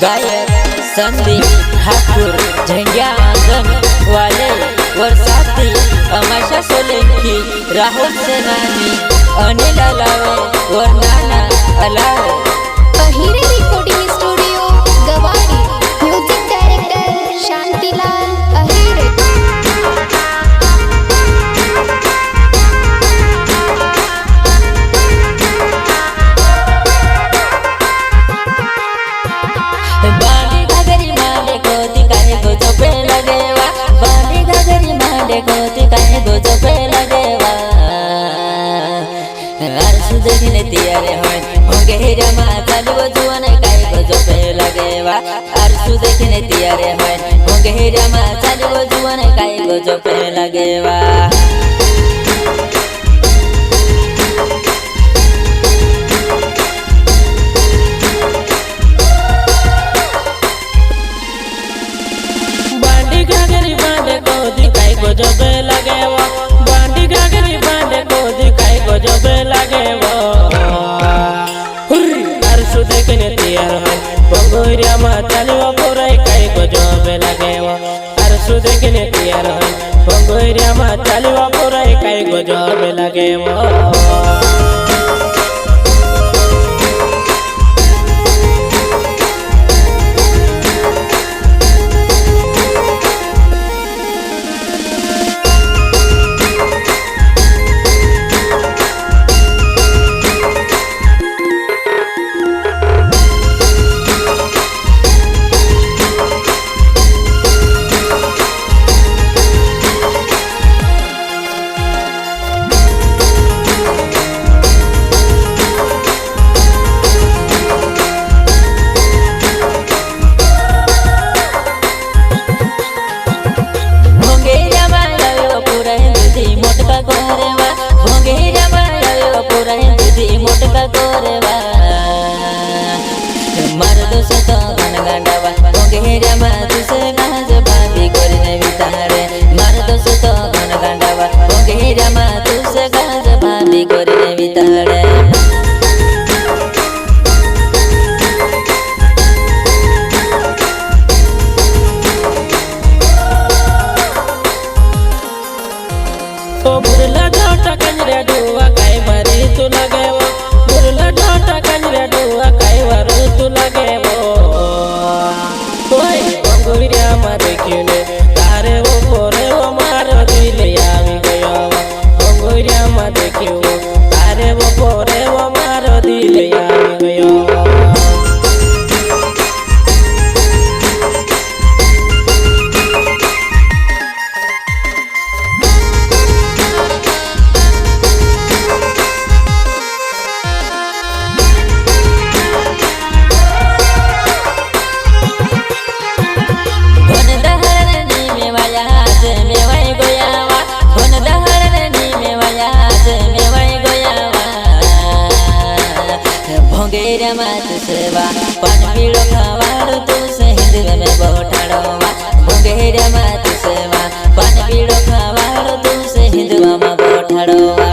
गायक संदीप ठाकुर झंडिया आंगन वाले वर साथी अमाशा सोलंकी राहुल सेनानी अनिल अलावे वर नाना अलावे अहिरे रिकॉर्डिंग स्टूडियो गवारी म्यूजिक डायरेक्टर शांतिलाल अहिरे। बांडी घागरी मांडे कोती काहे गो चोपे लगेवा बांडी घागरी मांडे कोती काहे गो चोपे लगेवा आरसू देखने तियारे होय होंगे हीरा मा चालू जुआन काहे गो चोपे लगेवा आरसू देखने तियारे होय होंगे हीरा मा चालू जुआन काहे गो चोपे लगेवा। जबे लगेवा बांडी घागरी बांधे को दिखाई को जबे लगेवा अरसू देखने तियार है बंगोरिया मा चलिवा पुराई काई को जबे लगेवा अरसू देखने तियार है बंगोरिया मा चलिवा पुराई काई को जबे लगेवा। बुरला ढोटा कंजरे डुआ काई मारी तू लगेवो बुरला ढोटा कंजरे डुआ काई मारू तू लगेवो कोई बंगुरिया मा देखिने तारे वो पोरे वो मारो दिल आवी गयो बंगुरिया मा देखियो तारे वो पोरे वो मारो दिल आवी गयो। भोंगेरा मात सेवा पान पीड़ो खावाड़ो तू शहीद में बोठाड़ोवा भोंगेरा मात सेवा पान पीड़ो खावाड़ो तू शहीद में बोठाड़ोवा।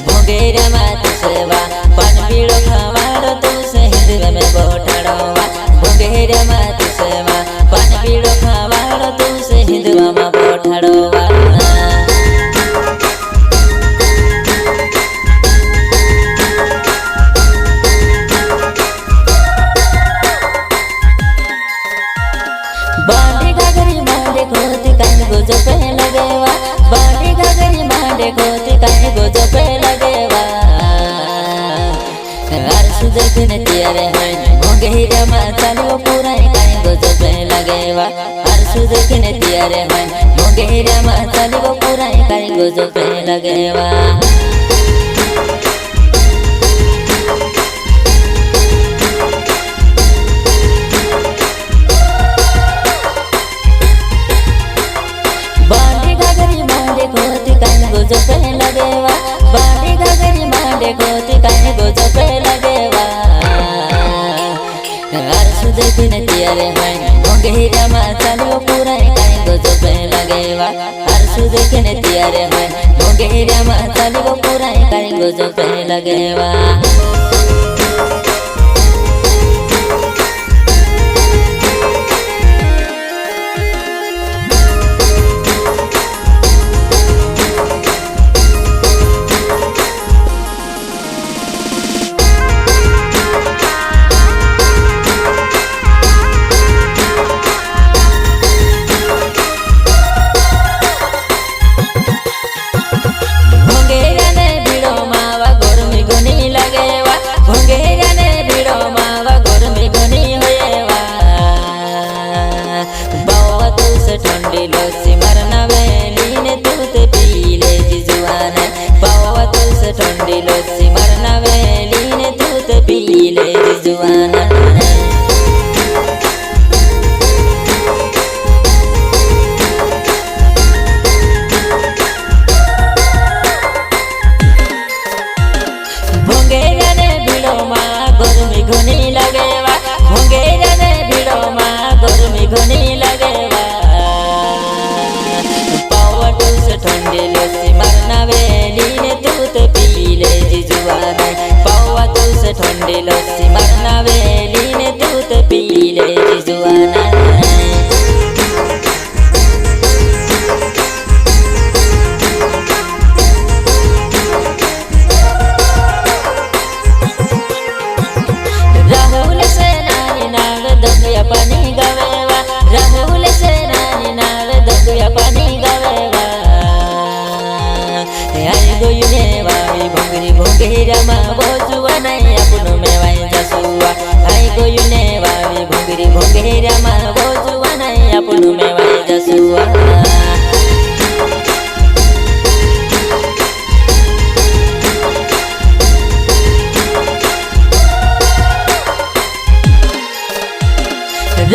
भोंगेरा मात सेवा पान पीड़ो खावाड़ो तू शहीद में बोठाड़ोवा भोंगेरा मात सेवा पान पीड़ो खावाड़ो तू शहीद में बोठाड़ोवा। बांडी घागरी मांडे खोती काहे गो जपे लगेवा बांडी घागरी मांडे खोती काहे गो जपे लगेवा आरसू देखने तियारे है भोंगे हीरा मा चालू पुराई काहे गो जपे लगेवा आरसू देखने तियारे है भोंगे हीरा मा चालू पुराई काहे गो जपे लगेवा। बांडी घागरी मांडे खोती काहे गो जपे लगेवा बांडी घागरी ત્યારે હોય મોંઘેરામાં ચાલ્યો પુરાય કાંઈ ગજબ લાગેવા આરસુ દેખીને ત્યારે હોય મોંઘેરામાં ચાલ્યો પુરાય કાંઈ ગજબ લાગેવા ठंडी लस्सी मरना वेली ने दूध पी ले जिजुआना पावा तुझसे ठंडी लस्सी मरना वेली ने दूध पी ले जिजुआना भोंगेरा ने भीड़ो मां गर्मी घनी लगेवा भोंगेरा ने भीड़ो मां गर्मी घनी लगेवा ठंडी लस्सी मरना वेली ने दूध पी ले जिजुआना पावा तुझसे ठंडी लस्सी मरना वेली ने दूध पी ले जिजुआना राहुल से नानी नाग दंगया पानी गवेवा राहुल से नानी नाग दंगया पानी गवेवा आई गोयुने वावी भोंगरी भोंगेरामा बोजुआना आपनो मेवाई जसुआ आई गोयुने वावी भोंगरी भोंगेरामा बोजुआना आपनो मेवाई जसुआ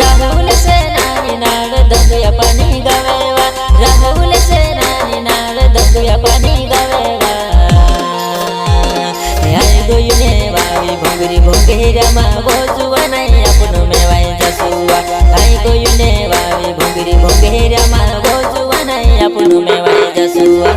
राहुल से नानी नाग दंगया पानी गवेवा राहुल से नानी नाग दंगया पानी गवेवा आई गोयुने वावी भोंगरी भोंगेरामा बोजुआना आपनो मेवाई जसुआ आई गोयुने वावी भोंगरी भोंगेरामा बोजुआना आपनो मेवाई जसुआ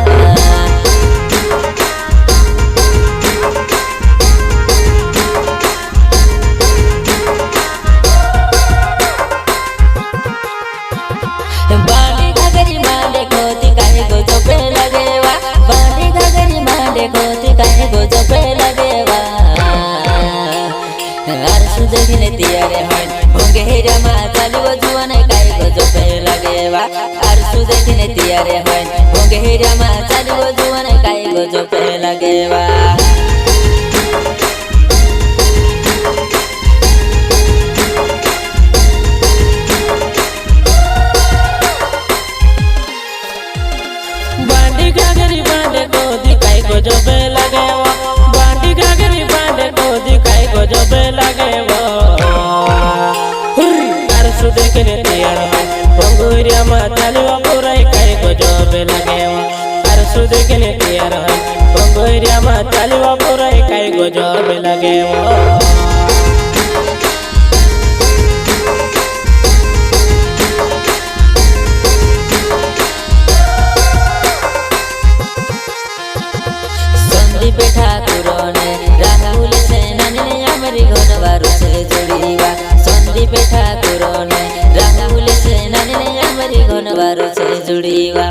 बांडी घागरी मांडे खोती काहे गो जपे लगेवा बांडी घागरी मांडे खोती काहे गो जपे लगेवा आरसु देखिने तियारे होय भोंगेरामा चालियो जुआना काहे गो जपे लगेवा आरसु देखिने तियारे होय भोंगेरामा चालियो जुआना काहे गो जपे लगेवा बांडी घागरी बांधे को दिखाई को जबे लगेवा बांडी घागरी बांधे को दिखाई को जबे लगेवा आरसु देखिने तियार होय भोंगेरामा चालियो पुराय काई को जबे लगेवा आरसु देखिने तियार होय भोंगेरामा चालियो पुराय काई को जबे लगेवा संदीप ठाकुर ने राहुल से नानी हमारी घनवारू से जुड़ीवा संदीप ठाकुर ने राहुल से नानी हमारी घनवारू से जुड़ीवा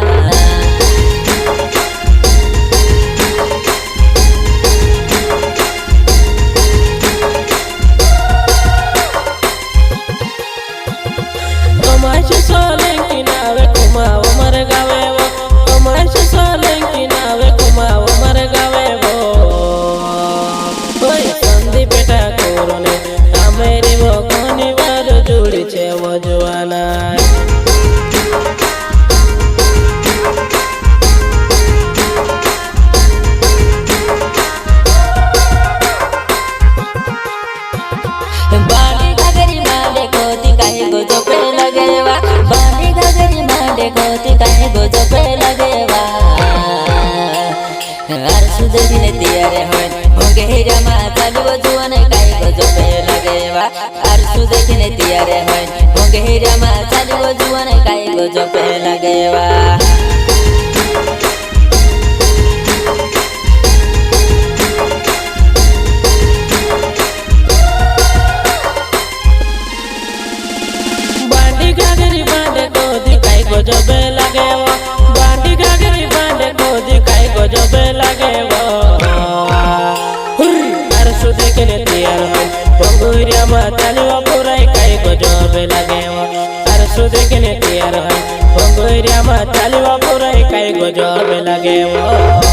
कमाश सोलंकी नावे कुमाव मर गावेवा कमाश सोलंकी नावे कुमाव मर गावेवा संदीप ठाकुर ने हमारी वो घनवारू जुड़ी छे वजुआना बांडी घागरी मांडे खोती काहे गो जपे लगेवा बांडी घागरी मांडे खोती काहे गो जपे लगेवा आरसु देखिने तियारे होय भोंगेरामा चालियो जुआना काहे गो जपे लगेवा आरसु देखिने देखने तैयार है मोगेरिया मा चालियो जुवन काई गजब लगेवा बांडी घाघरी बांधे को दिखाई गजब लगेवा बांडी घाघरी बांधे को दिखाई गजब लगेवा अरसु देखने तैयार है पंगुरिया मा चालियो पुराई काई गजब लगेवा अरसु देखने तैयार है पंगुरिया मा चालियो पुराई काई गजब लगेवा